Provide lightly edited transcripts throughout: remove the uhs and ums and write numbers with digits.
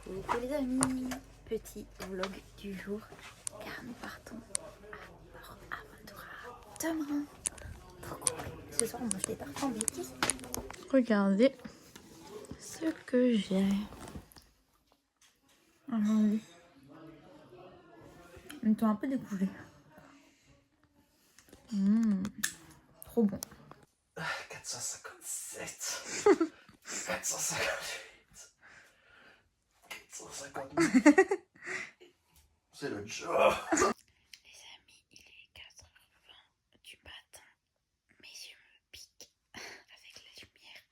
Coucou les amis, petit vlog du jour car nous partons à Aventura demain. Trop cool. Ce soir on mange des tartes en bêtises. Regardez ce que j'ai. Ils sont un peu découvert. Trop bon. 457 458 459 C'est le jour. Les amis, il est 4h20 du matin. Mes yeux me piquent avec la lumière.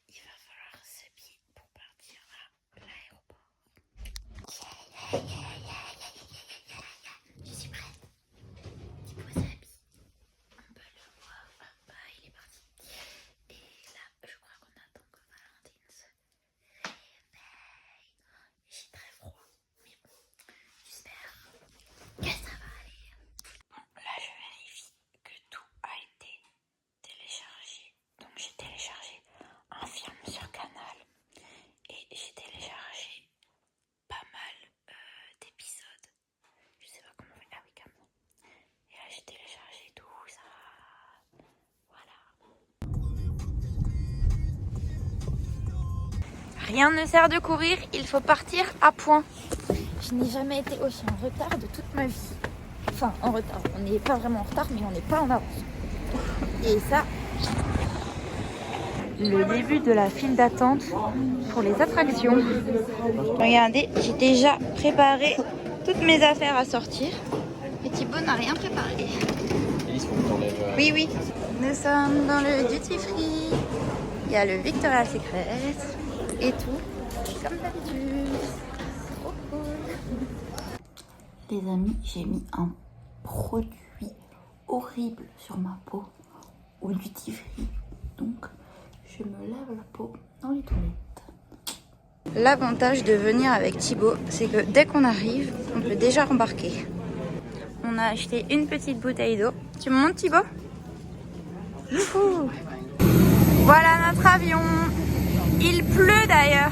Il va falloir s'habiller pour partir à l'aéroport. Je suis prête. Thibaut s'habille. On peut le voir. Bah, il est parti. Et là, je crois qu'on attend que Valentine se réveille. J'ai très froid. Mais bon, j'espère que ça va aller. Bon, là, je vérifie que tout a été téléchargé. Donc, j'ai téléchargé un film sur Canal. Et j'ai téléchargé pas mal d'épisodes. Je sais pas comment on fait. Ah oui, comme ça. Et là, j'ai téléchargé tout ça. Voilà. Rien ne sert de courir, il faut partir à point. Je n'ai jamais été aussi en retard de toute ma vie. Enfin, en retard. On n'est pas vraiment en retard, mais on n'est pas en avance. Et ça, le début de la file d'attente pour les attractions. Regardez, j'ai déjà préparé toutes mes affaires à sortir. Et Thibaut n'a rien préparé. Oui, oui. Nous sommes dans le duty free. Il y a le Victoria's Secret et tout, comme d'habitude. Trop cool. Les amis, j'ai mis un produit horrible sur ma peau au duty free. Donc, je me lave la peau dans les toilettes. L'avantage de venir avec Thibaut, c'est que dès qu'on arrive, on peut déjà rembarquer. On a acheté une petite bouteille d'eau. Tu me montres, Thibaut? Youhou! Voilà notre avion. Il pleut d'ailleurs.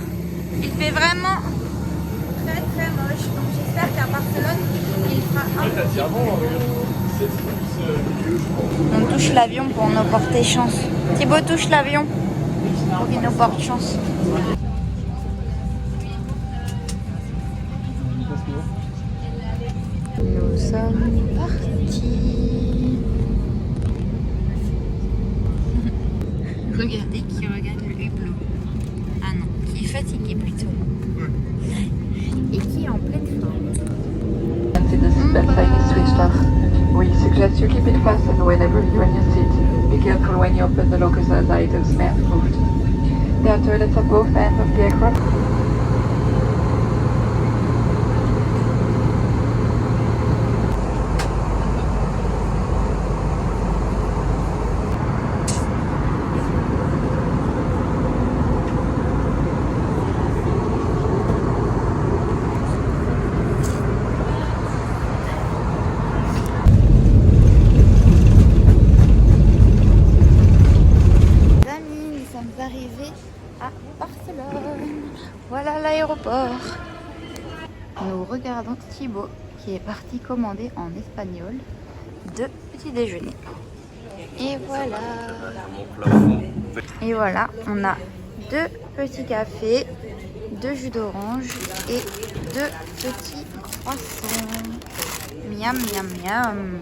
Il fait vraiment très très moche. Donc j'espère qu'à Barcelone, il fera un petit peu. On touche l'avion pour nous porter chance. Thibaut touche l'avion pour qu'il nous porte chance. Nous sommes partis. Regardez qui regarde le hublot. Ah non, qui est fatigué plutôt. Et qui est en pleine forme. The seatbelt sign is switched off. We suggest you keep it fastened whenever you're in your seat. Be careful when you open the lockers as items may have moved. There are toilets at both ends of the aircraft. Arrivés à Barcelone. Voilà l'aéroport. Nous regardons Thibaut qui est parti commander en espagnol 2 petits déjeuners. Et voilà. Et voilà, on a 2 petits cafés, 2 jus d'orange et 2 petits croissants. Miam miam miam.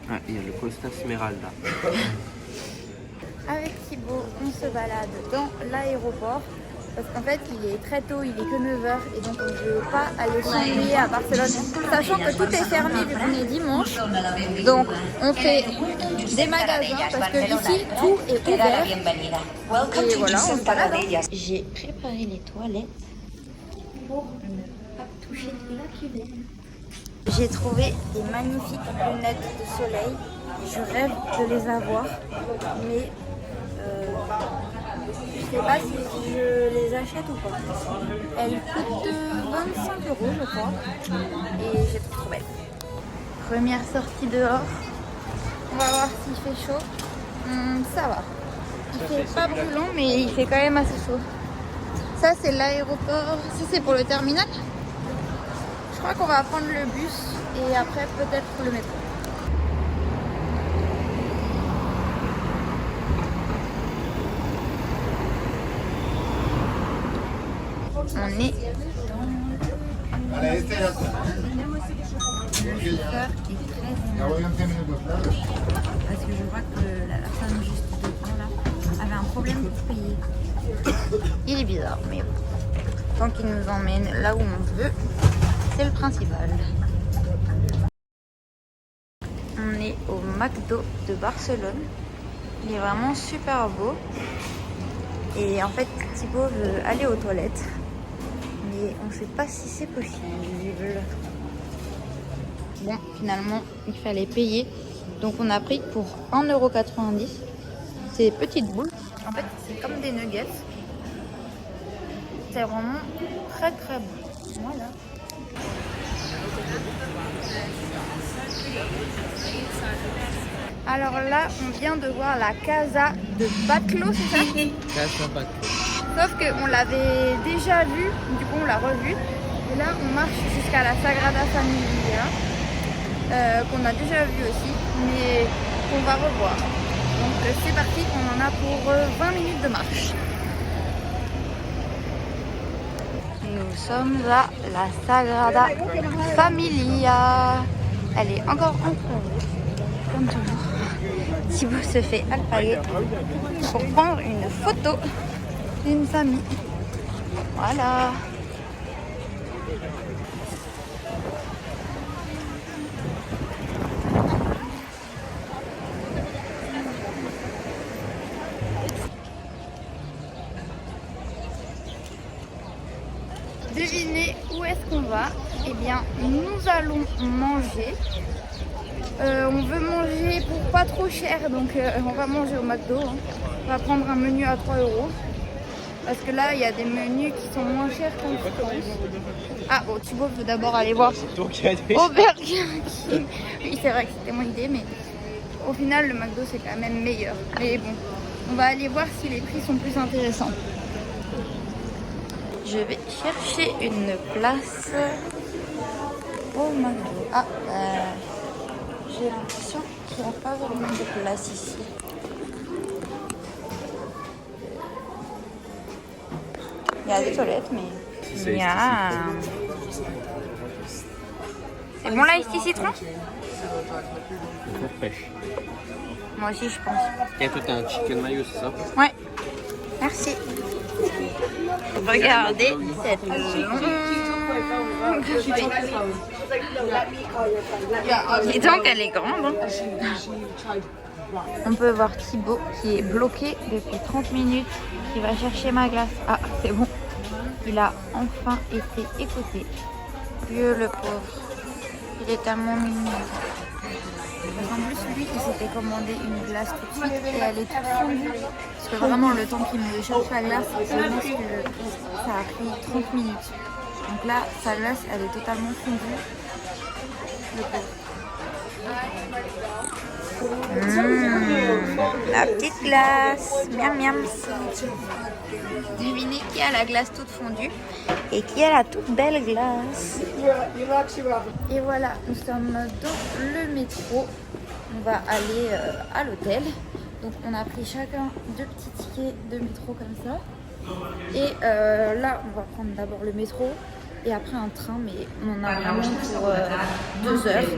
Ah, il y a le Costa Smeralda. Avec Thibaut, on se balade dans l'aéroport parce qu'en fait il est très tôt, il est que 9h et donc on ne veut pas aller s'ennuyer à Barcelone, sachant que tout est fermé vu qu'on est dimanche. Donc on fait des magasins parce que ici tout est ouvert. Et voilà, on se balade. J'ai préparé les toilettes pour ne pas toucher la cuvette. J'ai trouvé des magnifiques lunettes de soleil. Je rêve de les avoir, mais je sais pas si je les achète ou pas. Elles coûtent 25 €, je crois, et j'ai trouvé trop belle. Première sortie dehors. On va voir s'il fait chaud. Ça va. Il fait pas brûlant, mais il fait quand même assez chaud. Ça, c'est l'aéroport. Ça, c'est pour le terminal. Je crois qu'on va prendre le bus et après, peut-être le métro. On est dans... Le chauffeur est très énervé parce que je vois que la personne juste devant là avait un problème pour payer. Il est bizarre, mais bon. Tant qu'il nous emmène là où on veut, c'est le principal. On est au McDo de Barcelone. Il est vraiment super beau. Et en fait, Thibaut veut aller aux toilettes. Mais on ne sait pas si c'est possible. Bon, finalement, il fallait payer. Donc on a pris pour 1,90 €. C'est des petites boules. En fait, c'est comme des nuggets. C'est vraiment très très bon. Voilà. Alors là, on vient de voir la Casa de Batlló, c'est ça? Casa Batlló. Sauf qu'on l'avait déjà vu, du coup on l'a revu. Et là, on marche jusqu'à la Sagrada Familia, qu'on a déjà vu aussi, mais qu'on va revoir. Donc c'est parti, on en a pour 20 minutes de marche. Nous sommes à la Sagrada Familia. Elle est encore en travaux, comme toujours. Thibaut se fait alpaguer pour prendre une photo d'une famille. Voilà. Devinez où est-ce qu'on va? Eh bien, nous allons manger. On veut manger pour pas trop cher, donc on va manger au McDo. Hein. On va prendre un menu à 3 €. Parce que là, il y a des menus qui sont moins chers qu'en France. Ah bon, Thibaut veut d'abord aller voir au Burger King. Oui, c'est vrai que c'était mon idée, mais au final, le McDo, c'est quand même meilleur. Mais bon, on va aller voir si les prix sont plus intéressants. Je vais chercher une place au McDo. Ah, j'ai l'impression qu'il n'y a pas vraiment de place ici. Il y a des toilettes, mais il y a... C'est bon là, ici, citron? Pour pêche. Moi aussi, je pense. Et toi, t'as un chicken mayo, c'est ça? Ouais, merci. Regardez cette longue... Et donc, elle est grande. Hein. On peut voir Thibaut qui est bloqué depuis 30 minutes, qui va chercher ma glace. Ah, c'est bon. Il a enfin été écouté. Dieu le pauvre. Il est tellement mignon. Parce qu'en plus, lui, il s'était commandé une glace tout de suite et elle est toute fondue. Parce que vraiment, le temps qu'il me cherche la glace, je pense que ça a pris 30 minutes. Donc là, sa glace, elle est totalement fondue. Le pauvre. La petite glace, miam miam. Devinez qui a la glace toute fondue et qui a la toute belle glace. Et voilà, nous sommes dans le métro. On va aller à l'hôtel. Donc on a pris chacun 2 petits tickets de métro comme ça. Et là, on va prendre d'abord le métro. Et après un train, mais on en a vraiment pour 2 heures.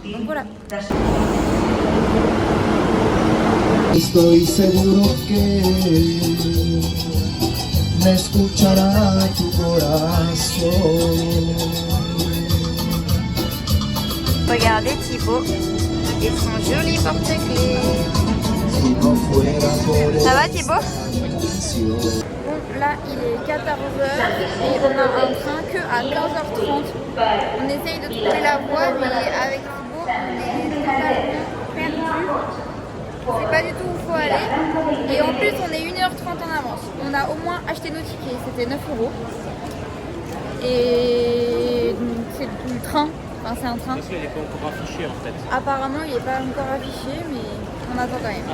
Donc voilà. Estoy seguro que me escuchará tu corazón. Regardez Thibaut et son joli porte-clés. Ça va Thibaut? Bon, là il est 14 h et on a un train que à 15 h 30. On essaye de trouver la voie, mais avec Thibaut on est totalement perdu. C'est pas du tout où il faut aller. Et en plus on est 1 h 30 en avance. On a au moins acheté nos tickets, c'était 9 €. Et c'est le train. Enfin, c'est un train. Parce qu'il n'est pas encore affiché en fait. Apparemment, il n'est pas encore affiché, mais On attend quand même.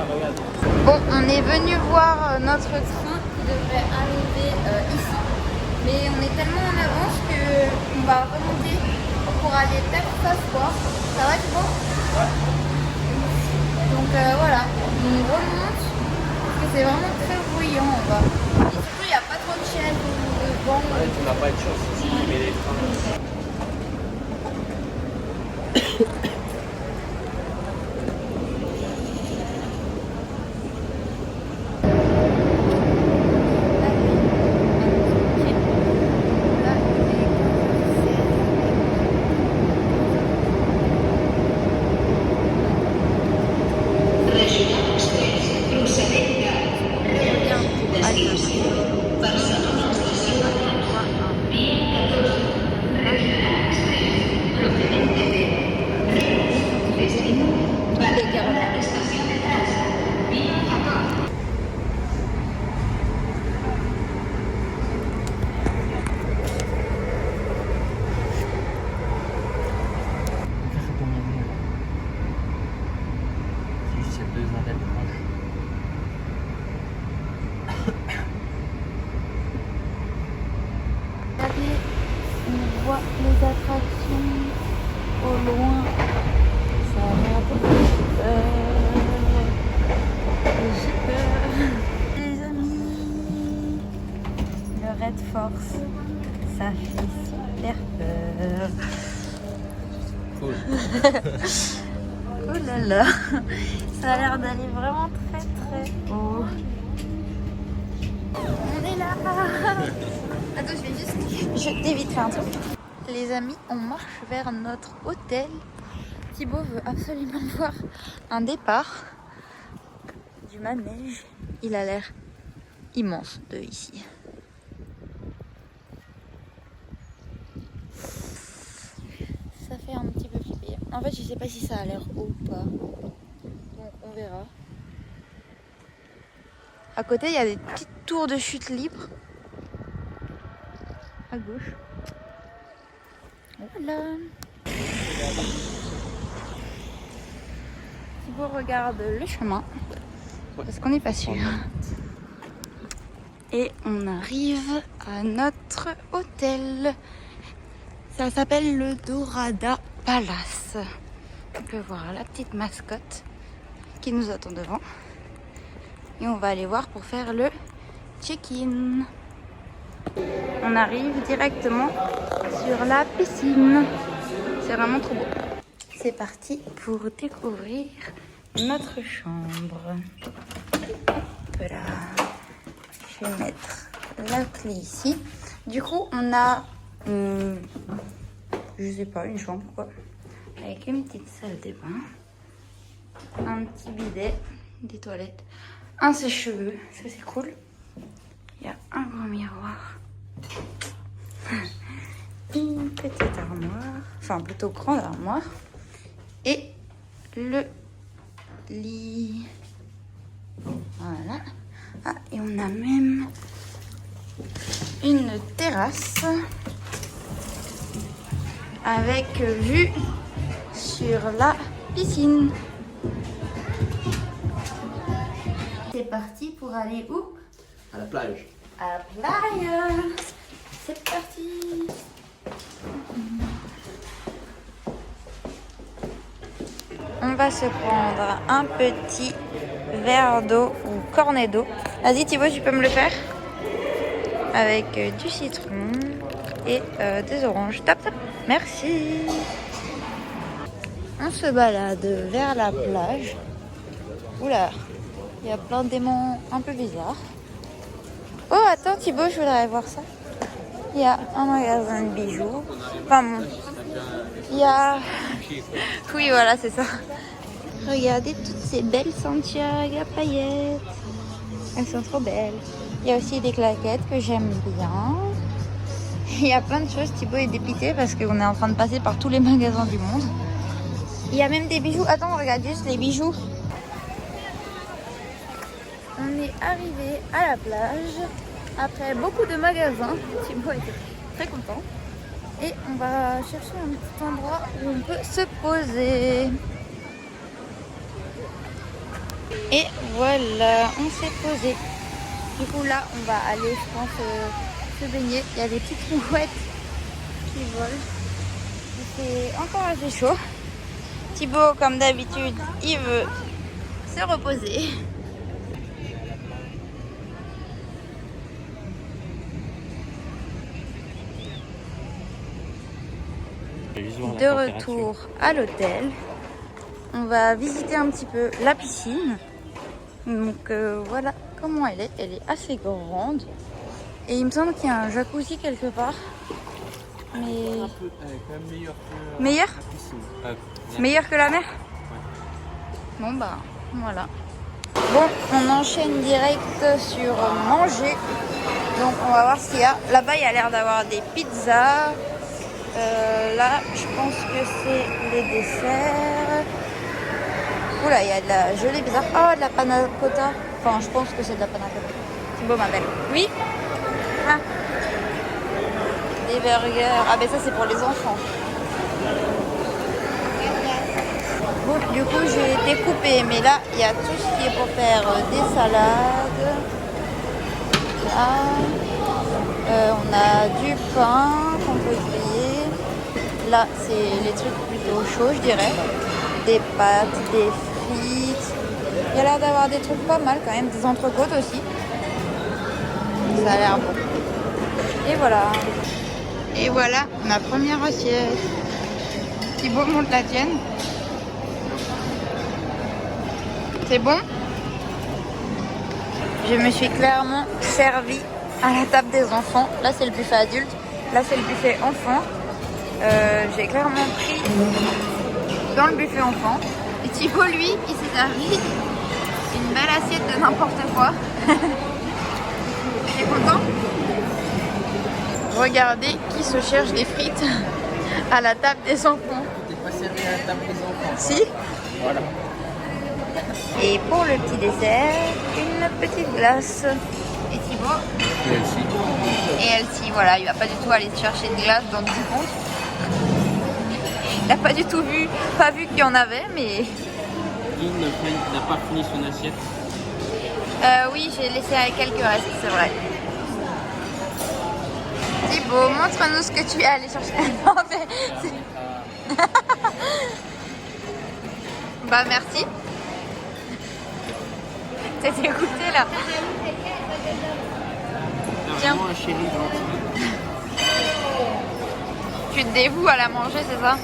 Bon, on est venu voir notre train qui devrait arriver ici. Mais on est tellement en avance qu'on va remonter pour aller peut-être s'asseoir. Ça va être bon? Donc voilà, on remonte parce que c'est vraiment très bruyant en bas. Et surtout, il n'y a pas trop de chaînes ou de bancs. Tu n'as pas de chance ici, mais les trains. On voit les attractions au loin. Ça a l'air de j'ai peur. Les amis, le Red Force, ça fait super peur. Cool. Oh là là, ça a l'air d'aller vraiment très très haut. On est là. Attends, je vais juste jeter vite fait un truc. Les amis, on marche vers notre hôtel. Thibaut veut absolument voir un départ du manège. Il a l'air immense de ici. Ça fait un petit peu flipper. En fait, je sais pas si ça a l'air haut ou pas. Donc, on verra. À côté, il y a des petites tours de chute libres. À gauche. Voilà. Thibaut regarde le chemin. Parce qu'on n'est pas sûr. Et on arrive à notre hôtel. Ça s'appelle le Dorada Palace. On peut voir la petite mascotte qui nous attend devant. Et on va aller voir pour faire le check-in. On arrive directement sur la piscine. C'est vraiment trop beau. C'est parti pour découvrir notre chambre. Voilà. Je vais mettre la clé ici. Du coup, on a, je sais pas, une chambre quoi. Avec une petite salle de bain. Un petit bidet, des toilettes. Un sèche-cheveux, ça c'est cool. Il y a un grand miroir. Une petite armoire, enfin plutôt grande armoire. Et le lit. Voilà. Ah, et on a même une terrasse avec vue sur la piscine. C'est parti pour aller où? À la plage. À la playa. C'est parti. On va se prendre un petit verre d'eau ou cornet d'eau. Vas-y Thibaut, tu peux me le faire? Avec du citron et des oranges. Top, top. Merci. On se balade vers la plage. Oula, il y a plein d'aimants un peu bizarres. Oh, attends Thibaut, je voudrais voir ça. Il y a un magasin de bijoux. Enfin bon, il y a... Oui, voilà, c'est ça. Regardez toutes ces belles Santiago à paillettes. Elles sont trop belles. Il y a aussi des claquettes que j'aime bien. Il y a plein de choses. Thibaut est dépité parce qu'on est en train de passer par tous les magasins du monde. Il y a même des bijoux. Attends, regarde juste les bijoux. On est arrivé à la plage après beaucoup de magasins. Thibaut était très content. Et on va chercher un petit endroit où on peut se poser. Et voilà, on s'est posé. Du coup là, on va aller, je pense, se baigner. Il y a des petites mouettes qui volent. C'est encore assez chaud. Thibaut, comme d'habitude, il veut se reposer. De retour à l'hôtel, on va visiter un petit peu la piscine. Donc voilà comment elle est. Elle est assez grande. Et il me semble qu'il y a un jacuzzi quelque part. Mais... Un peu, quand même meilleur la piscine. Meilleur que la mer? Bon bah voilà. Bon, on enchaîne direct sur manger. Donc on va voir ce qu'il y a. Là-bas il y a l'air d'avoir des pizzas. Là je pense que c'est les desserts. Oula, il y a de la gelée bizarre. Oh, de la panna cotta. Enfin je pense que c'est de la panna cotta. C'est beau ma belle. Oui. Ah. Des burgers. Ah ben ça c'est pour les enfants. Bon, du coup j'ai découpé, mais là il y a tout ce qui est pour faire des salades. Là, on a du pain qu'on peut griller. Là c'est les trucs plutôt chauds, je dirais. Des pâtes, des frites. Il y a l'air d'avoir des trucs pas mal quand même, des entrecôtes aussi. Ça a l'air bon. Et voilà. Et voilà ma première assiette. Thibaut, montre la tienne. C'est bon? Je me suis clairement servie à la table des enfants. Là c'est le buffet adulte, là c'est le buffet enfant. J'ai clairement pris dans le buffet enfant. Et Thibaut lui, il s'est servi une belle assiette de n'importe quoi. Tu es content? Regardez qui se cherche des frites à la table des enfants. T'es pas servi à la table des enfants. Si? Voilà. Et pour le petit dessert, une petite glace. Et Thibaut? Et Elsie. Et Elsie, voilà, il va pas du tout aller chercher de glace dans 10 comptes. Il n'a pas du tout vu, qu'il y en avait, mais... Il n'a pas fini son assiette. Oui, j'ai laissé quelques restes, c'est vrai. Thibaut, montre-nous ce que tu es allé chercher. Non, mais... Bah, merci. T'es dégoûté, là. T'as vraiment un chéri gentil. Tu te dévoues à la manger, c'est ça?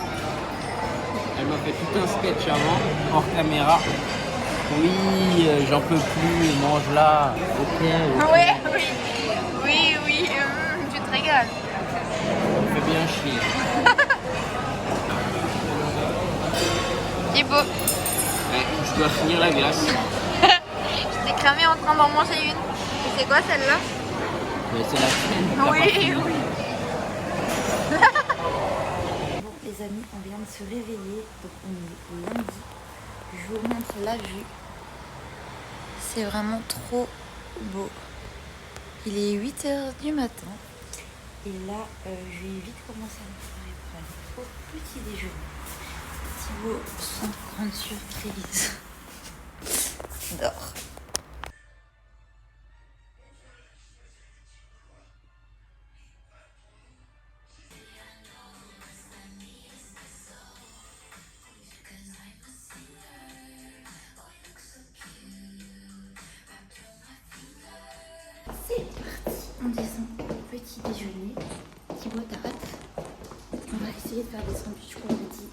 Elle m'a fait tout un sketch avant, hors caméra. Oui, j'en peux plus, mange-la. Ok. Ouais, oui, tu te régales. Ça fait bien chier. Thibaut, Ouais, je dois finir la glace. je t'ai cramé en train d'en manger une. Et c'est quoi celle-là? Mais c'est la tienne. t'as pas Oui, fini. oui. Bon, les amis, on vient de se réveiller. Donc, on est lundi. Je vous montre la vue. C'est vraiment trop beau. Il est 8h du matin. Et là, je vais vite commencer à me préparer pour aller au petit déjeuner. Thibaut, sans grande surprise, dort. C'est parti, on descend au petit déjeuner. Thibaut, t'as hâte? On va essayer de faire des sandwichs pour midi.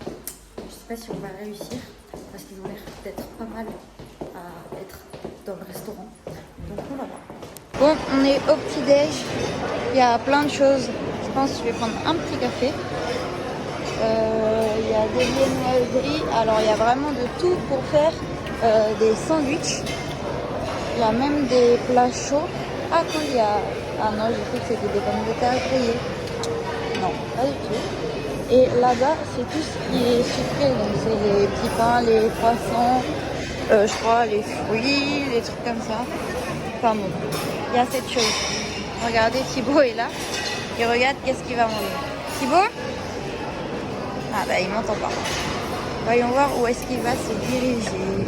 Je sais pas si on va réussir parce qu'ils ont l'air d'être pas mal à être dans le restaurant. Donc on va voir. Bon, on est au petit déj. Il y a plein de choses. Je pense que je vais prendre un petit café. Il y a des viennoiseries. Alors il y a vraiment de tout pour faire des sandwichs. Il y a même des plats chauds. Ah cool, il y a... Ah non, j'ai cru que c'était des pommes de terre grillées. Non, pas du tout. Et là-bas, c'est tout ce qui est sucré. Donc c'est les petits pains, les croissants, je crois, les fruits, les trucs comme ça. Enfin bon, il y a cette chose. Regardez, Thibaut est là. Il regarde qu'est-ce qu'il va manger. Thibaut? Ah bah il m'entend pas. Voyons voir où est-ce qu'il va se diriger.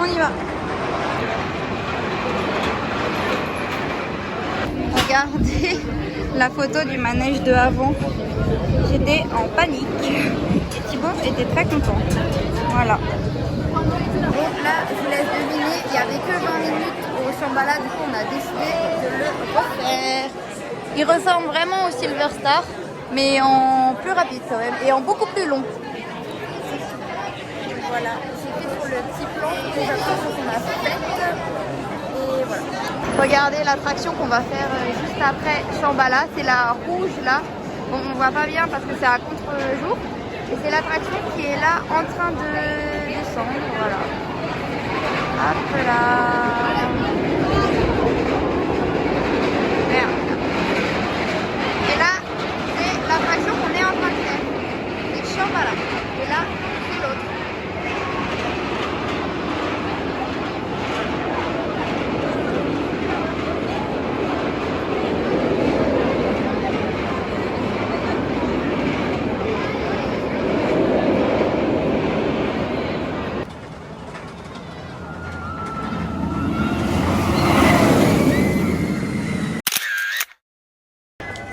On y va. Regardez la photo du manège de avant. J'étais en panique. Et Thibaut était très content. Voilà. Bon, là, je vous laisse deviner. Il n'y avait que 20 minutes au Shambhala. Du coup, on a décidé de le refaire. Il ressemble vraiment au Silver Star, mais en plus rapide quand même. Et en beaucoup plus long. Voilà. J'ai fait sur le petit plan des attractions qu'on a faites. Et voilà. Regardez l'attraction qu'on va faire juste après Shambhala. C'est la rouge là. Bon, on voit pas bien parce que c'est à contre-jour. Et c'est l'attraction qui est là en train de descendre. Voilà. Hop là. Merde. Et là, c'est l'attraction qu'on est en train de faire. C'est Shambhala. Et là, c'est l'autre.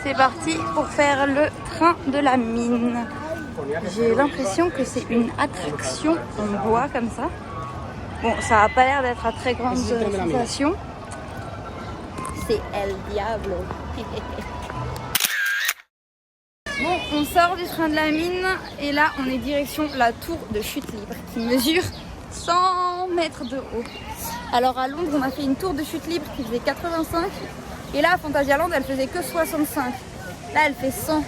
C'est parti pour faire le train de la mine. J'ai l'impression que c'est une attraction en bois comme ça. Bon, ça n'a pas l'air d'être à très grande sensation. C'est El Diablo. Bon, on sort du train de la mine et là on est direction la tour de chute libre qui mesure 100 mètres de haut. Alors à Londres on a fait une tour de chute libre qui faisait 85 et là à Phantasialand elle faisait que 65. Là elle fait 100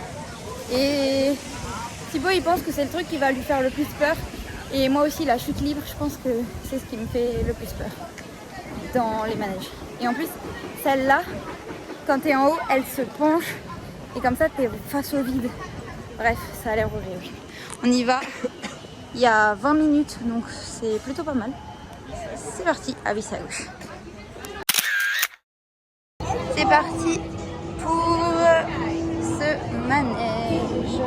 et Thibaut il pense que c'est le truc qui va lui faire le plus peur et moi aussi la chute libre je pense que c'est ce qui me fait le plus peur dans les manèges. Et en plus celle-là quand t'es en haut elle se penche et comme ça t'es face au vide. Bref ça a l'air horrible. On y va, il y a 20 minutes donc c'est plutôt pas mal. C'est parti, ah oui c'est à gauche. C'est parti pour ce manège.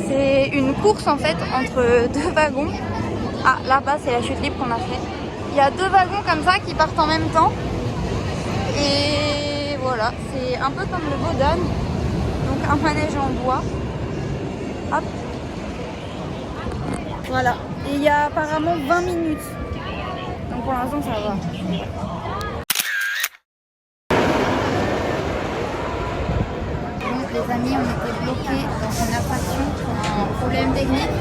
C'est une course en fait entre deux wagons. Ah là-bas c'est la chute libre qu'on a fait. Il y a deux wagons comme ça qui partent en même temps. Et voilà, c'est un peu comme le Bodan. Donc un manège en bois. Hop. Voilà. Et il y a apparemment 20 minutes. Donc pour l'instant ça va. Les amis, on était bloqués dans une attraction pour un problème technique.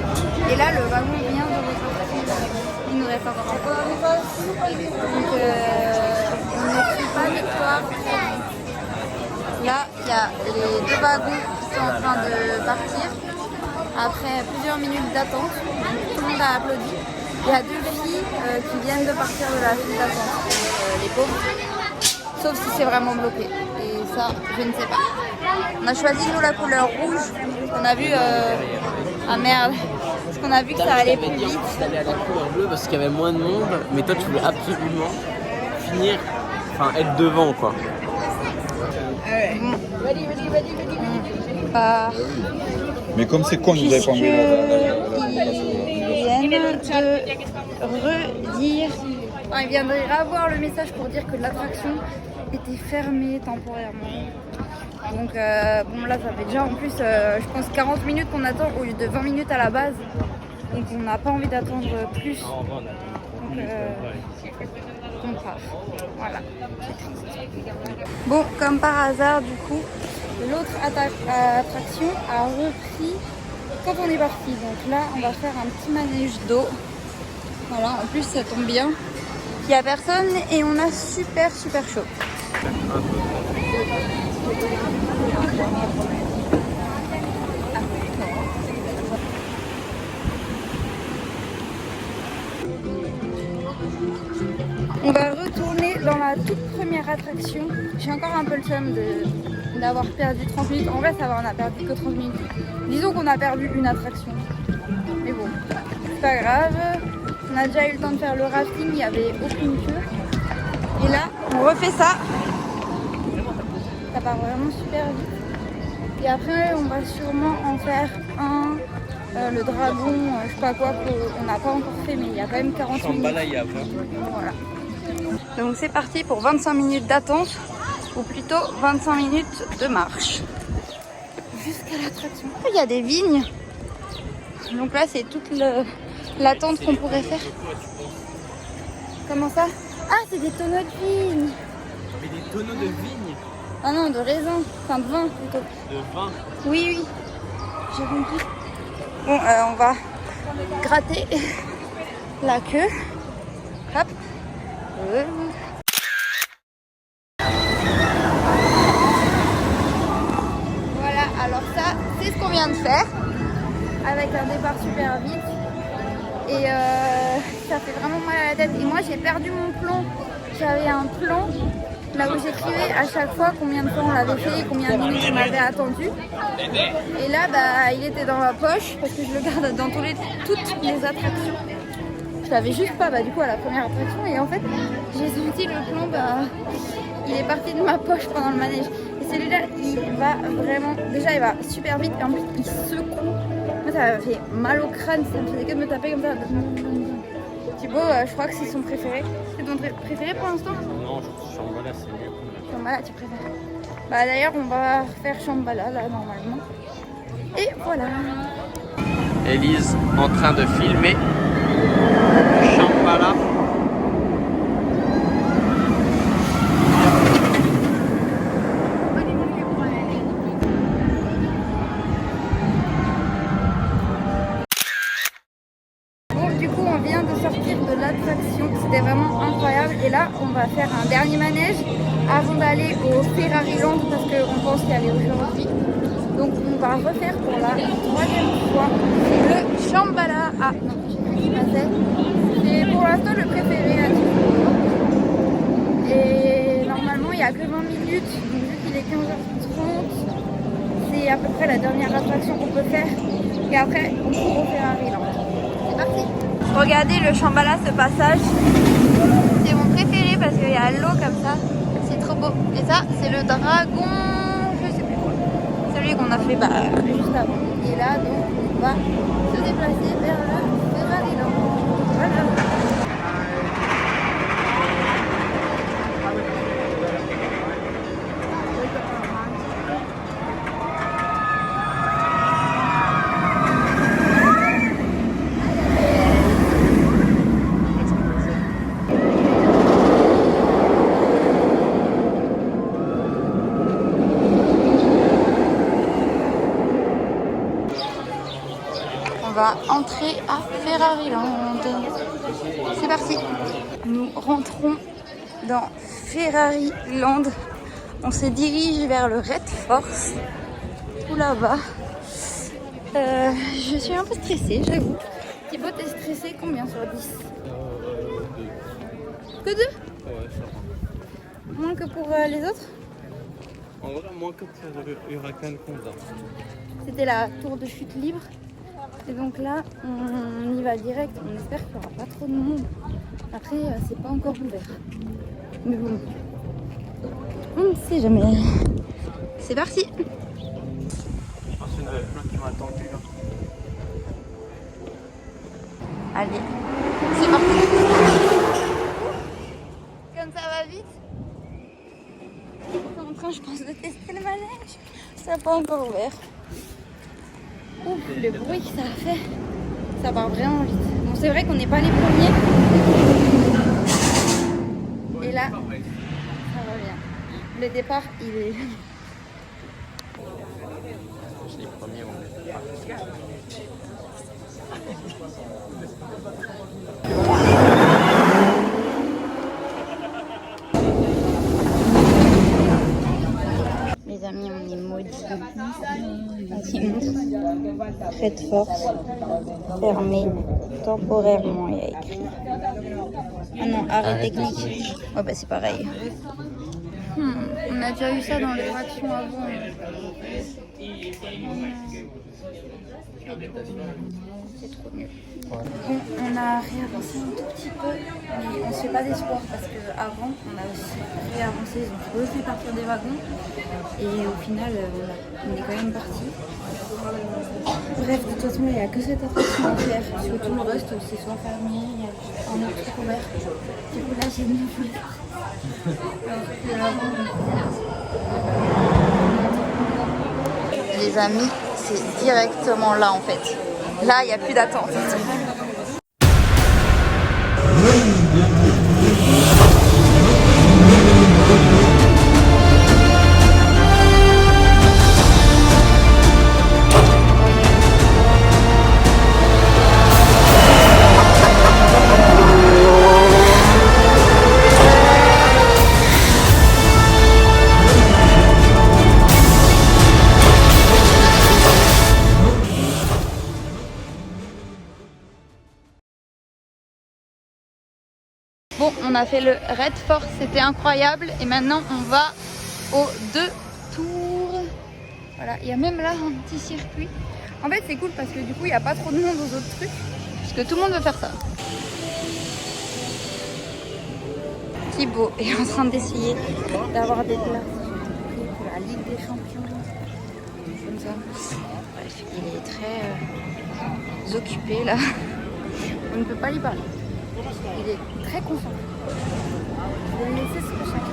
Et là, le wagon vient de repartir. Il nous reste encore un peu à repas. Donc, on ne crie pas victoire. Là, il y a les deux wagons qui sont en train de partir. Après plusieurs minutes d'attente, tout le monde a applaudi. Il y a deux filles qui viennent de partir de la file d'attente. Les pauvres. Sauf si c'est vraiment bloqué. Et ça, je ne sais pas. On a choisi nous la couleur rouge. On a vu... Ah merde. Parce qu'on a vu que ça allait plus vite. D'aller à la couleur bleue parce qu'il y avait moins de monde. Mais toi, tu voulais absolument finir... Enfin, être devant, quoi. Mais comme c'est con, ils nous avaient pas mis Ils viennent de redire... Enfin, ils viennent de revoir le message pour dire que l'attraction était fermée temporairement. Donc bon là ça fait déjà en plus je pense 40 minutes qu'on attend au lieu de 20 minutes à la base. Donc on n'a pas envie d'attendre plus. Donc on part. Voilà. Bon comme par hasard du coup l'autre attraction a repris quand on est parti. Donc là on va faire un petit manège d'eau. Voilà en plus ça tombe bien. Il n'y a personne et on a super chaud. On va retourner dans la toute première attraction. J'ai encore un peu le seum d'avoir perdu 30 minutes. En vrai ça va, on a perdu que 30 minutes. Disons qu'on a perdu une attraction. Mais bon, c'est pas grave. On a déjà eu le temps de faire le rafting, il n'y avait aucune queue. Et là, on refait ça. Ça part vraiment super vite. Et après, on va sûrement en faire un le dragon, je sais pas quoi, qu'on n'a pas encore fait, mais il y a quand même 40 minutes. Shambhala, il y a 20. Voilà. Donc c'est parti pour 25 minutes d'attente, ou plutôt 25 minutes de marche. Jusqu'à l'attraction. Il y a des vignes. Donc là, c'est toute l'attente qu'on pourrait faire. Comment ça? Ah, c'est des tonneaux de vignes. Mais des tonneaux de vigne. Ah non, de raisin. Enfin, de vin plutôt. De vin. Oui, oui. J'ai compris. Bon, on va gratter la queue. Hop. Voilà, alors ça, c'est ce qu'on vient de faire. Avec un départ super vite. Et ça fait vraiment mal à la tête. Et moi, j'ai perdu mon plan. J'avais un plan là où j'écrivais à chaque fois combien de temps on l'avait fait et combien de minutes on avait attendu. Et là, bah, il était dans ma poche parce que je le garde dans toutes les attractions. Je l'avais juste pas, bah, du coup, à la première attraction. Et en fait, j'ai senti le plan, bah, il est parti de ma poche pendant le manège. Et celui-là, il va vraiment... Déjà, il va super vite et en plus, il secoue. Moi, ça m'a fait mal au crâne, ça me faisait que de me taper comme ça. Thibaut, je crois que c'est son préféré. C'est ton préféré pour l'instant? Non, Shambhala, c'est mieux. Shambhala, tu préfères? Bah d'ailleurs, on va faire Shambhala, là, normalement. Et voilà. Élise en train de filmer Shambhala. C'était vraiment incroyable et là on va faire un dernier manège avant d'aller au Ferrari Land parce qu'on pense y aller aujourd'hui. Donc on va refaire pour la 3e fois le Shambhala. Ah non, j'ai vu qu'il passait. C'est pour l'instant le préféré à Thibaut. Et normalement il n'y a que 20 minutes, donc vu qu'il est 15h30, c'est à peu près la dernière attraction qu'on peut faire. Et après on court au Ferrari Land. C'est parti. Regardez le Shambhala, ce passage, c'est mon préféré parce qu'il y a l'eau comme ça, c'est trop beau. Et ça, c'est le dragon, je sais plus quoi, celui qu'on a fait juste avant. Et là, donc, on va se déplacer vers le Ferrari Land. Voilà. On va entrer à Ferrari Land. C'est parti. Nous rentrons dans Ferrari Land. On se dirige vers le Red Force. Tout là-bas. Je suis un peu stressée, j'avoue. Thibaut, t'es stressé combien sur 10? Que 2? Ouais, ça va. Moins que pour les autres? En vrai, moins que pour Huracan Conda. C'était la tour de chute libre. Et donc là, on y va direct. On espère qu'il n'y aura pas trop de monde. Après, c'est pas encore ouvert. Mais bon, on ne sait jamais. C'est parti. Je pense qu'il y en avait plein qui m'ont attendu là. Allez, c'est parti. Comme ça va vite. Je suis en train, je pense, de tester le manège. Ça n'a pas encore ouvert. Ouf, le bruit que ça a fait. Ça part vraiment vite. Bon, c'est vrai qu'on n'est pas les premiers. Et là, ça va bien. Le départ, il est... Les premiers, on est partis. Les amis, on est maudits. Red Force, fermé temporairement, il y a écrit. Ah non, arrêt technique. Ouais, bah c'est pareil. On a déjà eu ça dans les attractions avant. C'est trop mieux. Bon, on a réavancé un tout petit peu, mais on se fait pas d'espoir parce qu'avant, on a aussi réavancé, ils ont refait partir des wagons et au final, voilà, on est quand même parti. Bref, de toute façon, il n'y a que cette attraction à faire parce que tout le reste, c'est soit fermé, il y a un autre truc ouvert. Du coup, là, j'ai mis un peu. Les amis, c'est directement là en fait. Là, il n'y a plus d'attente. Bon, on a fait le Red Force, c'était incroyable. Et maintenant, on va aux 2 tours. Voilà, il y a même là un petit circuit. En fait, c'est cool parce que du coup, il n'y a pas trop de monde aux autres trucs. Parce que tout le monde veut faire ça. Thibaut est en train d'essayer d'avoir des places pour la Ligue des Champions. Comme ça. Bref, il est très occupé là. On ne peut pas lui parler. Il est très content. Je vais le laisser se coucher.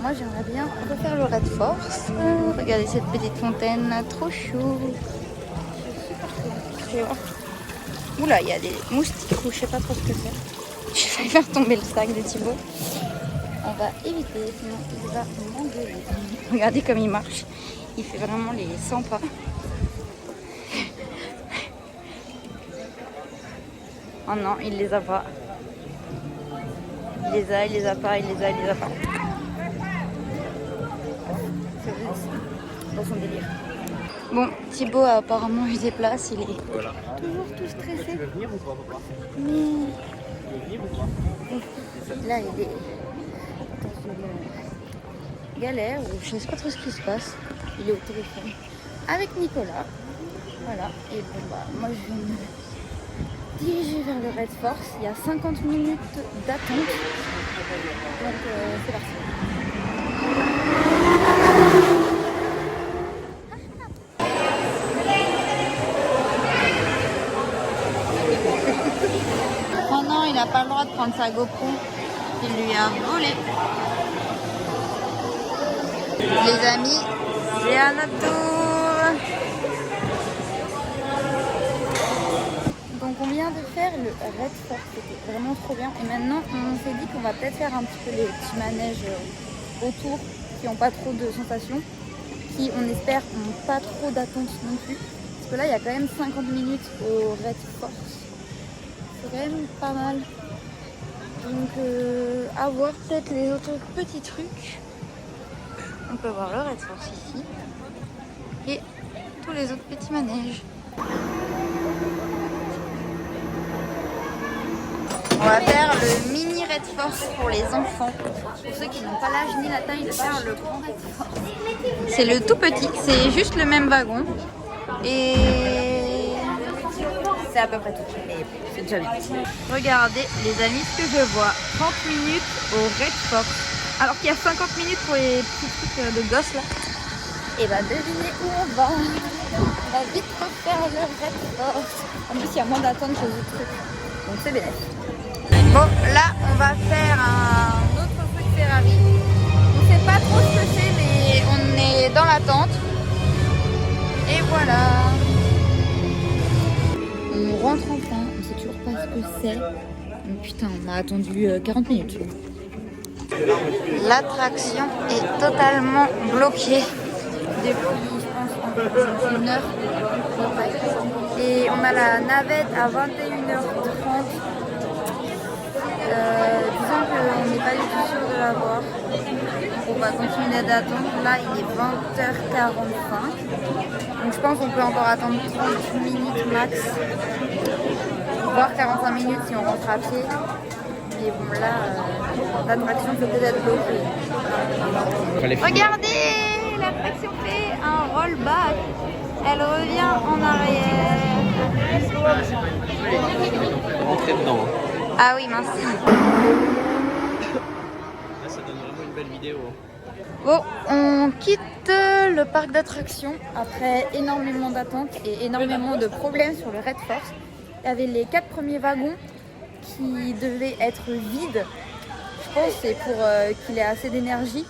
Moi, j'aimerais bien refaire le Red Force. Regardez cette petite fontaine, trop chaud. C'est super chaud. Oula, il y a des moustiques rouges, je sais pas trop ce que c'est. Je vais faire tomber le sac de Thibaut. On va éviter, sinon il va m'engueuler. Regardez comme il marche. Il fait vraiment les 100 pas. Oh non, il les a pas. Il les a, il les a pas, il les a, il les a pas. C'est dans son délire. Bon, Thibaut a apparemment eu des places, il est toujours tout stressé. Mais là, il est dans une galère où je ne sais pas trop ce qui se passe. Il est au téléphone avec Nicolas. Voilà, et bon bah, moi je vais me diriger vers le Red Force. Il y a 50 minutes d'attente. Donc c'est parti. Oh non, il n'a pas le droit de prendre sa GoPro. Il lui a volé. Les amis, c'est à notre tour. Donc on vient de faire le Red Force, c'était vraiment trop bien. Et maintenant on s'est dit qu'on va peut-être faire un petit peu les petits manèges autour qui n'ont pas trop de sensations, qui on espère n'ont pas trop d'attente non plus. Parce que là il y a quand même 50 minutes au Red Force. C'est quand même pas mal. Donc à voir peut-être les autres petits trucs. On peut voir le Red Force ici. Et tous les autres petits manèges. On va faire le mini Red Force pour les enfants. Pour ceux qui n'ont pas l'âge ni la taille de faire le grand Red Force. C'est le tout petit, c'est juste le même wagon. Et c'est à peu près tout. Mais c'est déjà bien. Regardez les amis ce que je vois. 30 minutes au Red Force. Alors qu'il y a 50 minutes pour les petits trucs de gosses là. Et bah devinez où on va. On va vite refaire le Red Force. En plus il y a moins d'attente chez les trucs. Donc c'est bénéfique. Bon, là, on va faire un autre truc Ferrari. On sait pas trop ce que c'est, mais on est dans l'attente. Et voilà. On rentre enfin. On sait toujours pas ce que c'est. Oh, putain, on a attendu 40 minutes. L'attraction est totalement bloquée depuis, je pense, une heure. Et on a la navette à 21h30. Disons qu'on n'est pas du tout sûr de l'avoir. On va continuer d'attendre. Là, il est 20h45. Donc je pense qu'on peut encore attendre 30 minutes max. Voire 45 minutes si on rentre à pied. Mais bon, là, l'attraction peut peut-être bloquée. Regardez, l'attraction fait un rollback. Elle revient en arrière. Rentrer dedans. Ah oui, mince. Là, ça donne vraiment une belle vidéo. Bon, on quitte le parc d'attractions après énormément d'attentes et énormément de problèmes sur le Red Force. Il y avait les 4 premiers wagons qui devaient être vides. Je pense que c'est pour qu'il ait assez d'énergie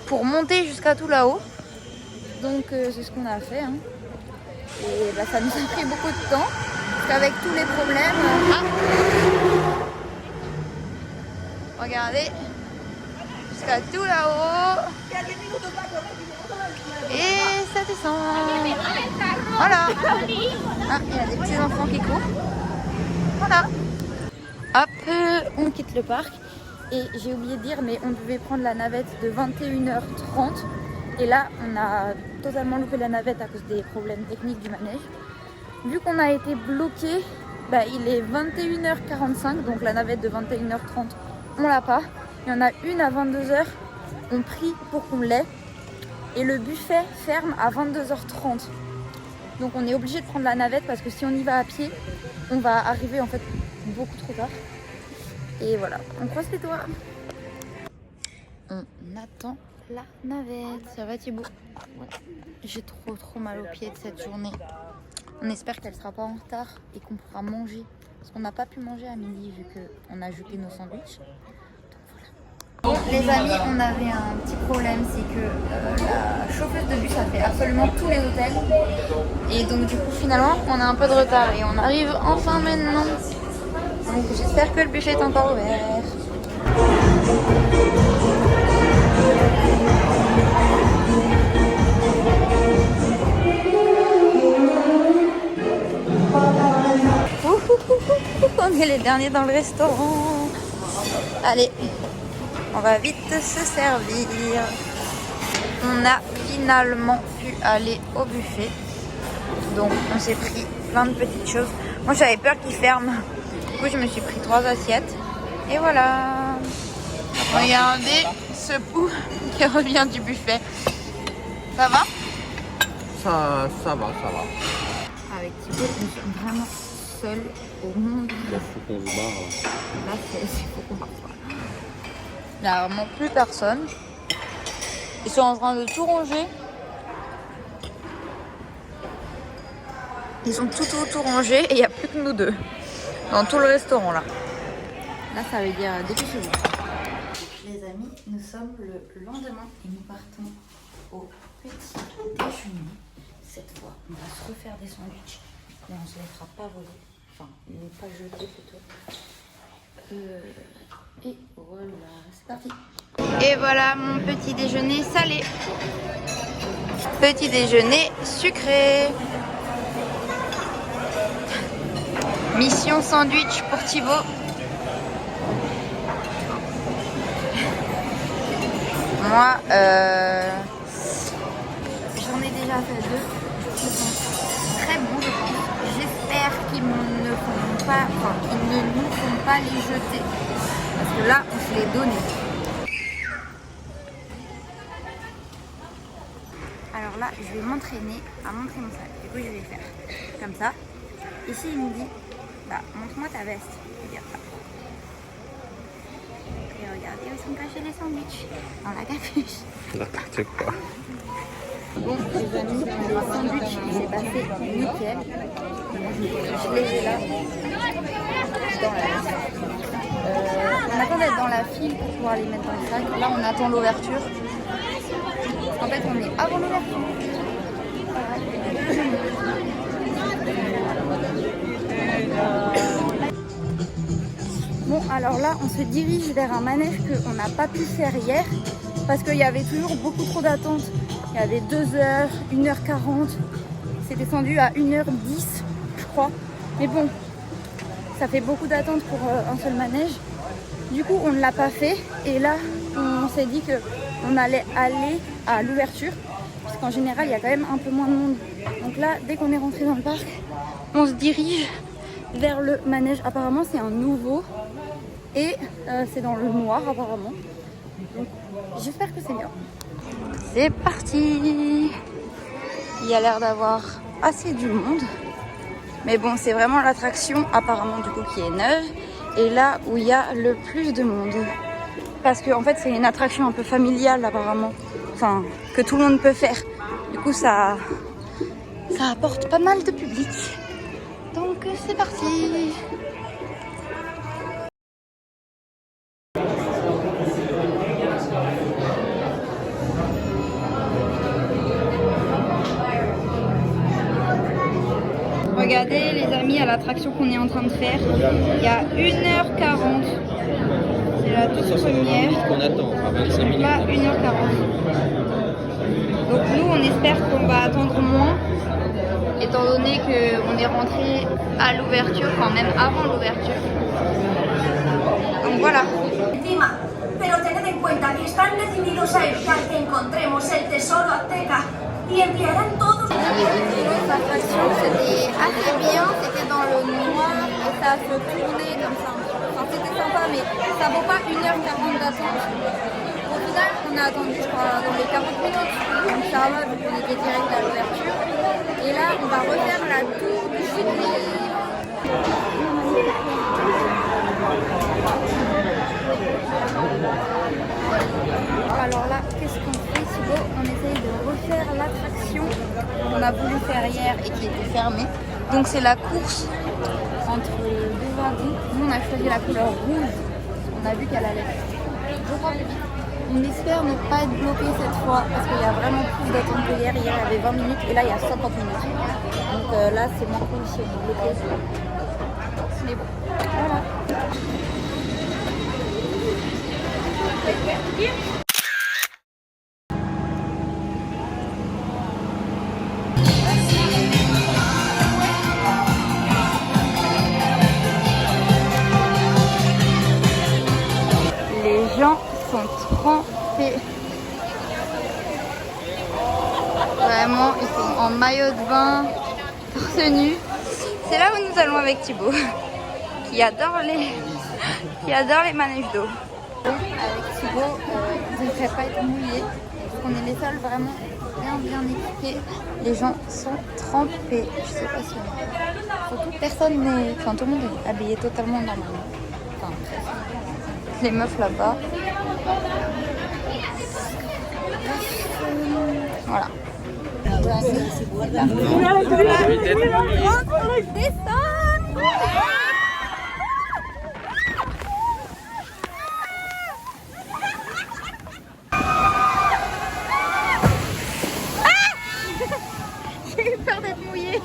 pour monter jusqu'à tout là-haut. Donc c'est ce qu'on a fait. Hein. Et bah, ça nous a pris beaucoup de temps. Parce qu'avec tous les problèmes... Regardez. Jusqu'à tout là-haut. Et ça descend. Voilà. Ah, il y a des petits enfants qui courent. Voilà. Hop, on quitte le parc. Et j'ai oublié de dire, mais on devait prendre la navette de 21h30. Et là, on a totalement loupé la navette à cause des problèmes techniques du manège. Vu qu'on a été bloqué, bah, il est 21h45, donc la navette de 21h30, on l'a pas. Il y en a une à 22h, on prie pour qu'on l'ait. Et le buffet ferme à 22h30. Donc on est obligé de prendre la navette parce que si on y va à pied, on va arriver en fait beaucoup trop tard. Et voilà, on croise les doigts. On attend la navette. Ça va Thibaut? Ouais. J'ai trop mal aux pieds de cette journée. On espère qu'elle sera pas en retard et qu'on pourra manger. Parce qu'on n'a pas pu manger à midi vu qu'on a jeté nos sandwichs. Bon les amis, on avait un petit problème, c'est que la chauffeuse de bus a fait absolument tous les hôtels. Et donc du coup finalement on a un peu de retard et on arrive enfin maintenant. Donc j'espère que le buffet est encore ouvert. On est les derniers dans le restaurant. Allez, on va vite se servir. On a finalement pu aller au buffet. Donc on s'est pris plein de petites choses. Moi j'avais peur qu'il ferme. Du coup je me suis pris 3 assiettes. Et voilà. Regardez ce pouls qui revient du buffet. Ça va? Ça va. Avec Thibaut, nous sommes vraiment seuls au monde. Il faut qu'on se barre. Là, il faut qu'on parte. Il n'y a vraiment plus personne. Ils sont en train de tout ranger. Ils ont tout rangé et il n'y a plus que nous deux. Dans tout le restaurant là. Là, ça veut dire dépêchez-vous. Les amis, nous sommes le lendemain et nous partons au petit déjeuner. Cette fois, on va se refaire des sandwichs. Mais on ne se laissera pas voler. Enfin, pas jeter plutôt. Et voilà, c'est parti. Et voilà mon petit déjeuner salé. Petit déjeuner sucré. Mission sandwich pour Thibaut. Moi, j'en ai déjà fait 2. Ils sont très bons, je pense. J'espère qu'ils ne nous font pas les jeter. Parce que là, on se les donnait. Alors là, je vais m'entraîner à montrer mon sac. Du coup, je vais faire comme ça. Ici, il me dit, bah, montre-moi ta veste. Je vais dire ça. Et regardez où sont cachés les sandwichs. Dans la capuche. N'importe quoi. Bon, les amis, les sandwichs, j'ai passé nickel. Je les ai là. Dans la liste. On attend d'être dans la file pour pouvoir les mettre dans le sac. Là, on attend l'ouverture. En fait, on est avant l'ouverture. Bon, alors là, on se dirige vers un manège qu'on n'a pas pu faire hier parce qu'il y avait toujours beaucoup trop d'attentes. Il y avait 2h, 1h40. C'est descendu à 1h10, je crois. Mais bon, ça fait beaucoup d'attentes pour un seul manège. Du coup, on ne l'a pas fait. Et là, on s'est dit qu'on allait aller à l'ouverture. Parce qu'en général, il y a quand même un peu moins de monde. Donc là, dès qu'on est rentré dans le parc, on se dirige vers le manège. Apparemment, c'est un nouveau. Et c'est dans le noir apparemment. Donc j'espère que c'est bien. C'est parti. Il y a l'air d'avoir assez du monde. Mais bon, c'est vraiment l'attraction apparemment du coup qui est neuve. Et là où il y a le plus de monde. Parce que en fait c'est une attraction un peu familiale apparemment. Enfin, que tout le monde peut faire. Du coup ça apporte pas mal de public. Donc c'est parti. Regardez les amis à l'attraction qu'on est en train de faire. Il y a 1h40. C'est la toute première. qu'on attend, à 25 minutes. Pas 1h40. Donc nous on espère qu'on va attendre moins. Étant donné qu'on est rentré à l'ouverture, enfin même avant l'ouverture. Donc voilà. Pero tened en cuenta que están decididos a evitar que encontremos el tesoro azteca y enviarán todos. L'attraction c'était assez bien, c'était dans le noir et ça se tournait comme ça. Enfin c'était sympa mais ça vaut pas 1h40 d'attente. Au final on a attendu je crois dans les 40 minutes. Donc ça va vu qu'on était direct à l'ouverture. Et là on va refaire la tour du chute. Alors là, qu'est-ce qu'on fait Thibaut? On essaye de refaire l'attraction qu'on a voulu faire hier et qui était fermée. Donc c'est la course entre les deux wagons. Nous on a choisi la couleur rouge. On a vu qu'elle allait deux fois plus vite. On espère ne pas être bloqué cette fois parce qu'il y a vraiment plus d'attente que hier. Hier il y avait 20 minutes et là il y a 50 minutes. Donc là c'est moins cool si on est bloqué. Mais bon, voilà. Les gens sont trempés. Vraiment, ils sont en maillot de bain, torse nu. C'est là où nous allons avec Thibaut, qui adore les manèges d'eau. Avec Thibaut, on ne devrait pas être mouillé. On est les seuls vraiment bien équipés. Les gens sont trempés. Je sais pas si surtout personne n'est. Enfin tout le monde est habillé totalement normalement. Enfin, les meufs là-bas. Voilà. J'ai eu peur d'être mouillée.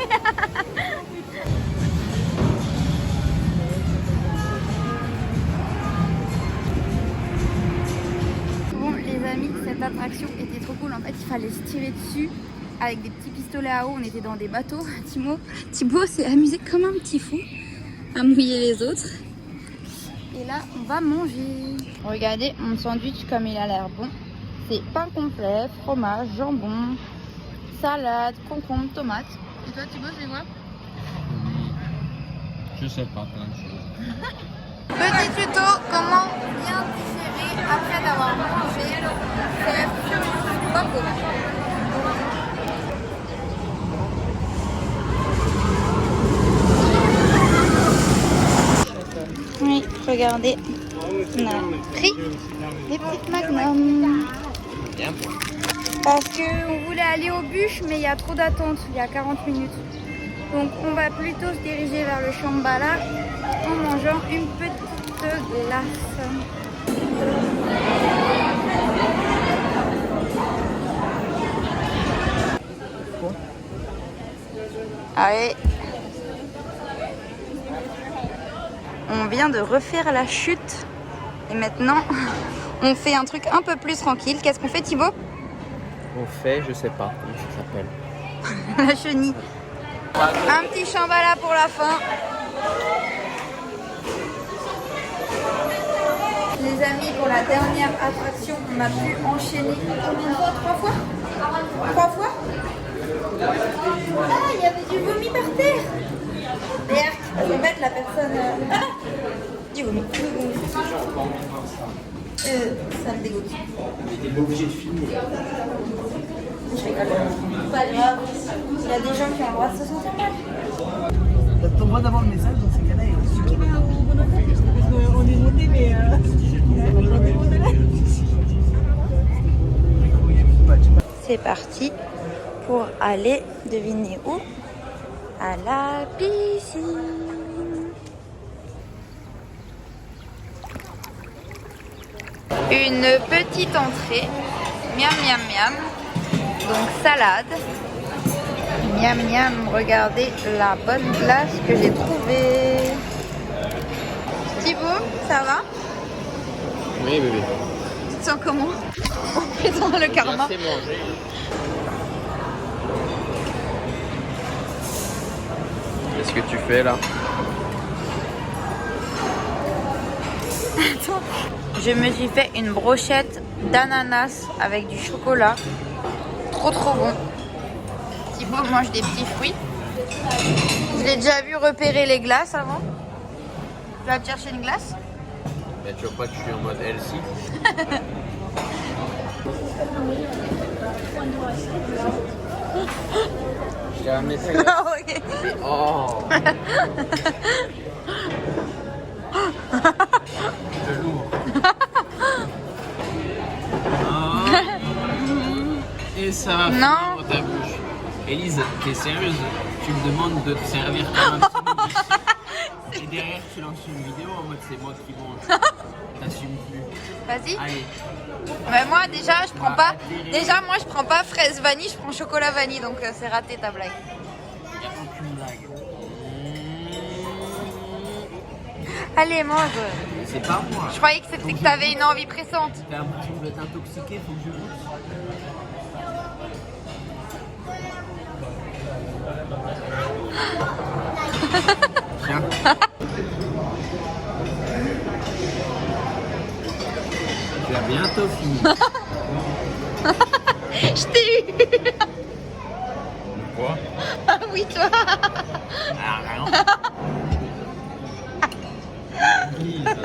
Bon les amis, cette attraction était trop cool. En fait il fallait se tirer dessus avec des petits pistolets à eau. On était dans des bateaux. Thibaut s'est amusé comme un petit fou à mouiller les autres. Et là on va manger. Regardez mon sandwich comme il a l'air bon. C'est pain complet, fromage, jambon, salade, concombre, tomate. Et toi Thibaut c'est quoi? Je sais pas, plein de choses. Petit tuto, comment bien digérer après d'avoir mangé. C'est pas beau. Oui, regardez, on a pris des petites magnums. Parce qu'on voulait aller aux bûches, mais il y a trop d'attente, il y a 40 minutes. Donc on va plutôt se diriger vers le Shambhala en mangeant une petite glace. Allez. On vient de refaire la chute et maintenant on fait un truc un peu plus tranquille. Qu'est-ce qu'on fait Thibaut? On fait, je sais pas comment ça s'appelle. La chenille. Un petit Shambhala pour la fin. Les amis, pour la dernière attraction, on a pu enchaîner combien de fois? 3 fois? 3 fois? Ah, il y avait du vomi par terre. Merde, faut mettre la personne... Ah, du vomi. ça me dégoûte. T'es pas obligé de filmer. Je rigole. Pas grave. Il y a des gens qui ont le droit de se sentir mal. T'as ton droit d'avoir le message dans ces cas-là. On est monté, mais C'est parti pour aller, deviner où? À la piscine. Une petite entrée. Miam miam miam. Donc salade. Miam miam, regardez la bonne glace que j'ai trouvée. Thibaut, ça va? Oui, bébé. Tu te sens comment? On est dans le karma. J'ai assez mangé. Qu'est-ce que tu fais là? Attends. Je me suis fait une brochette d'ananas avec du chocolat. Trop bon. Thibaut mange des petits fruits. Je l'ai déjà vu repérer les glaces avant. Tu vas te chercher une glace? Ben, tu vois pas que je suis en mode healthy? Je t'ai ramené ça. Ah, ok. Oh! Je te l'ouvre. Et ça va Non. fondre ta bouche. Élise, t'es sérieuse? Tu me demandes de te servir comme un petit nounours. Et derrière, tu lances une vidéo en mode c'est moi qui mange. T'assumes plus. Vas-y. Allez. Mais moi déjà je prends pas. Déjà moi je prends pas fraise vanille, je prends chocolat vanille, donc c'est raté ta blague. Il n'y a aucune blague. Allez mange. C'est pas moi. Je croyais que t'avais une envie pressante. T'as l'impression de être intoxiqué, faut que je goûte. Tiens. Tu as bientôt fini. Je t'ai eu. Quoi? Ah oui toi. Ah, rien. Lise.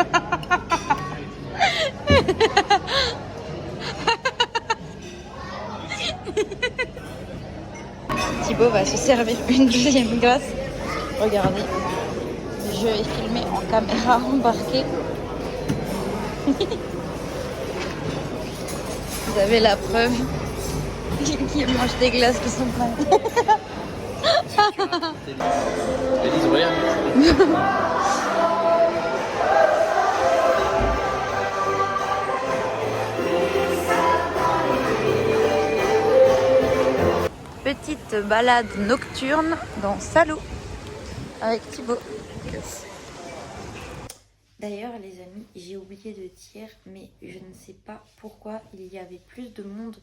Thibaut va se servir une deuxième glace. Regardez. Je vais filmer en caméra embarquée. Vous avez la preuve qu'il mange des glaces qui sont pleines. Élise, regarde. Petite balade nocturne dans Salou avec Thibaut. D'ailleurs les amis, j'ai oublié de dire, mais je ne sais pas pourquoi il y avait plus de monde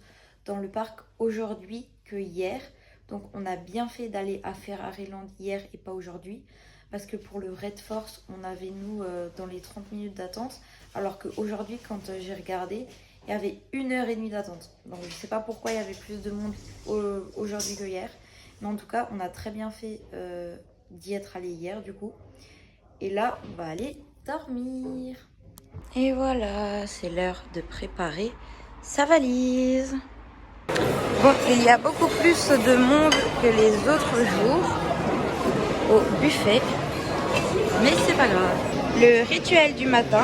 dans le parc aujourd'hui que hier. Donc on a bien fait d'aller à Ferrari Land hier et pas aujourd'hui. Parce que pour le Red Force, on avait nous dans les 30 minutes d'attente. Alors qu'aujourd'hui, quand j'ai regardé, il y avait 1h30 d'attente. Donc je ne sais pas pourquoi il y avait plus de monde aujourd'hui que hier. Mais en tout cas, on a très bien fait d'y être allé hier du coup. Et là, on va aller dormir. Et voilà, c'est l'heure de préparer sa valise. Bon, il y a beaucoup plus de monde que les autres jours au buffet. Mais c'est pas grave. Le rituel du matin.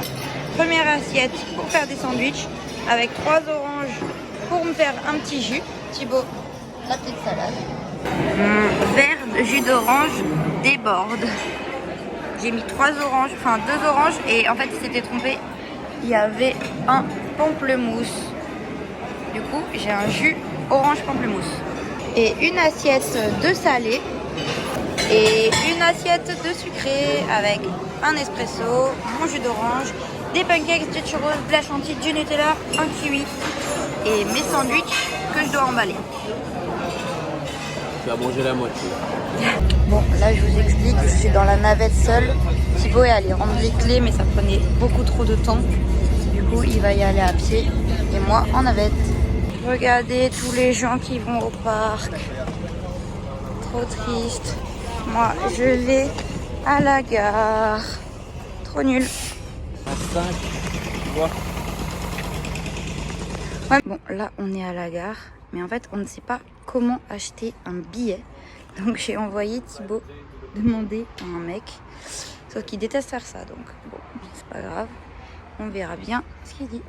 Première assiette pour faire des sandwichs. Avec 3 oranges pour me faire un petit jus. Thibaut, la petite salade. Mon verre de jus d'orange déborde. J'ai mis 3 oranges, enfin 2 oranges et en fait il s'était trompé. Il y avait un pamplemousse. Du coup j'ai un jus orange pamplemousse. Et une assiette de salé. Et une assiette de sucré avec un espresso, mon jus d'orange, des pancakes, des churros, de la chantilly, du Nutella, un kiwi et mes sandwichs que je dois emballer. Tu vas manger la moitié. Bon, là je vous explique, je suis dans la navette seule. Thibaut est allé rendre les clés mais ça prenait beaucoup trop de temps. Du coup il va y aller à pied et moi en navette. Regardez tous les gens qui vont au parc. Trop triste. Moi je vais à la gare. Trop nul. À 5, tu vois. Ouais, bon, là, on est à la gare. Mais en fait, on ne sait pas comment acheter un billet. Donc, j'ai envoyé Thibaut demander à un mec. Sauf qu'il déteste faire ça. Donc, bon, c'est pas grave. On verra bien ce qu'il dit.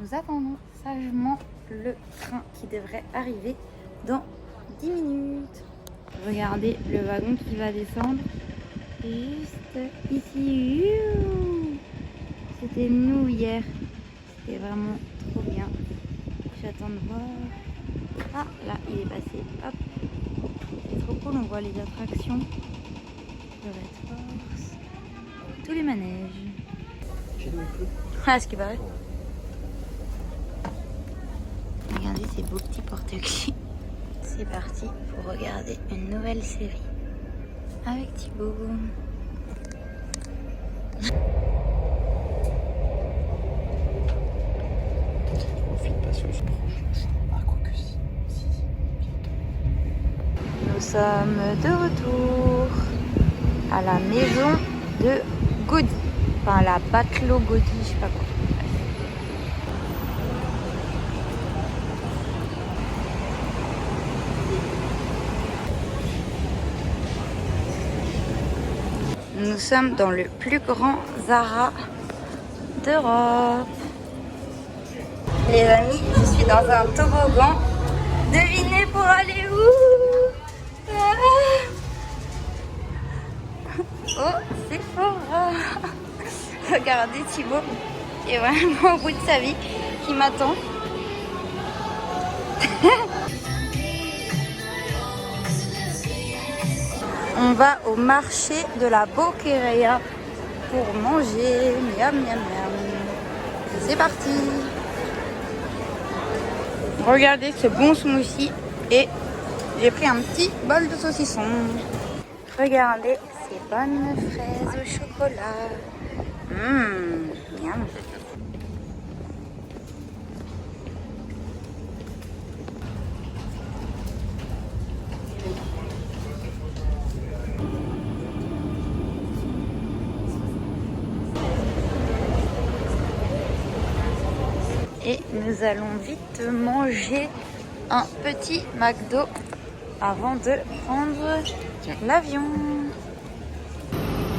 Nous attendons sagement le train qui devrait arriver dans 10 minutes. Regardez le wagon qui va descendre juste ici. C'était nous hier. C'était vraiment trop bien. J'attends de voir. Ah, là, il est passé. Hop. C'est trop cool, on voit les attractions. Le Red Force. Tous les manèges. Ah, ce qui paraît. Regardez ces beaux petits porte-clés. C'est parti pour regarder une nouvelle série avec Thibaut. Nous sommes de retour à la maison de Gaudi. Enfin, la Batelot Gaudi, je sais pas quoi. Nous sommes dans le plus grand Zara d'Europe. Les amis, je suis dans un toboggan. Devinez pour aller où? Oh, c'est fort. Regardez Thibaut, qui est vraiment au bout de sa vie, qui m'attend. On va au marché de la Boqueria pour manger. Miam, miam, miam. C'est parti. Regardez ce bon smoothie et j'ai pris un petit bol de saucisson. Regardez ces bonnes fraises au chocolat. Miam. Et nous allons vite manger un petit McDo avant de prendre l'avion.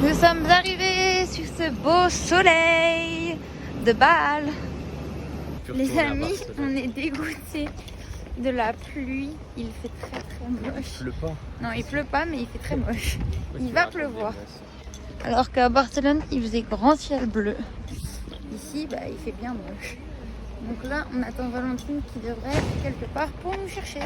Nous sommes arrivés sur ce beau soleil de Bâle. Les amis, on est dégoûtés de la pluie. Il fait très très moche. Il pleut pas. Non, il pleut pas, mais il fait très moche. Il va pleuvoir. Alors qu'à Barcelone, il faisait grand ciel bleu. Ici, bah, il fait bien moche. Donc là, on attend Valentine qui devrait être quelque part pour nous chercher.